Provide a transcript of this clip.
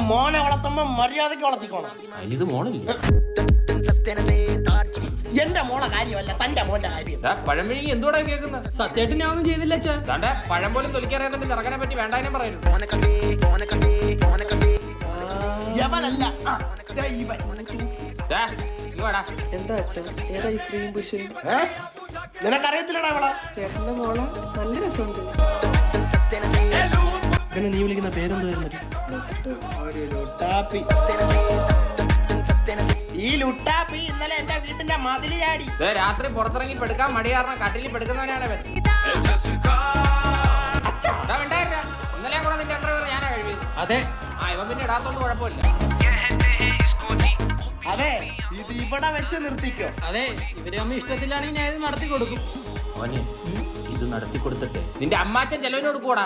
മോനെ വളർത്തുമ്പോ മര്യാദക്ക് വളർത്തിക്കോണം. ഇത് മോളില്ല. എന്റെ മോളെ കാര്യമല്ല, തന്റെ മോന്റെ കാര്യം. പഴംപിഴി എന്തുകൂടെ കേൾക്കുന്നത്? സത്യമായിട്ട് ഞാൻ ഒന്നും ചെയ്തില്ല അച്ഛാ. താണ്ടെ പഴം പോലും തൊലിക്കറിയാതെ ചെറുക്കനെ പറ്റി വേണ്ടാനും പറയുന്നു. യവനല്ല എന്താ അച്ഛൻ? ഏതാ ഈ സ്ത്രീയും പുരുഷനും? നിനക്കറിയത്തില്ലടാ അവളെ. ചേട്ടന്റെ മോളെ നല്ല രസമുണ്ട്. പിന്നെ നീ വിളിക്കുന്ന പേരെന്തായിരുന്നു? ഈ ലുട്ടാപ്പി ഇന്നലെ എന്റെ വീട്ടിന്റെ മതില് ചാടി. രാത്രി പുറത്തിറങ്ങി പെടുക്കാൻ മടി കാരണം കട്ടിലിൽ പെടുക്കുന്നവനാണ് ഇവൻ. ഇന്നലെ കൂടെ നിന്റെ അണ്ടർവെയർ ഞാനാ കഴിവിയത്. അതെ, ഇവൻ പിന്നെ ഇടാത്തോണ്ട് കുഴപ്പമില്ല. അതെ, ഇത് ഇവിടെ വെച്ച് നിർത്തിക്കോ. അതെ, ഇവര് അമ്മ ഇഷ്ടത്തിലാണെങ്കിൽ ഞാൻ ഇത് നടത്തി കൊടുക്കും. മോനെ, ഇത് നടത്തി കൊടുത്തിട്ട് നിന്റെ അമ്മാച്ചൻ ചെലവിന് കൊടുക്കൂടാ.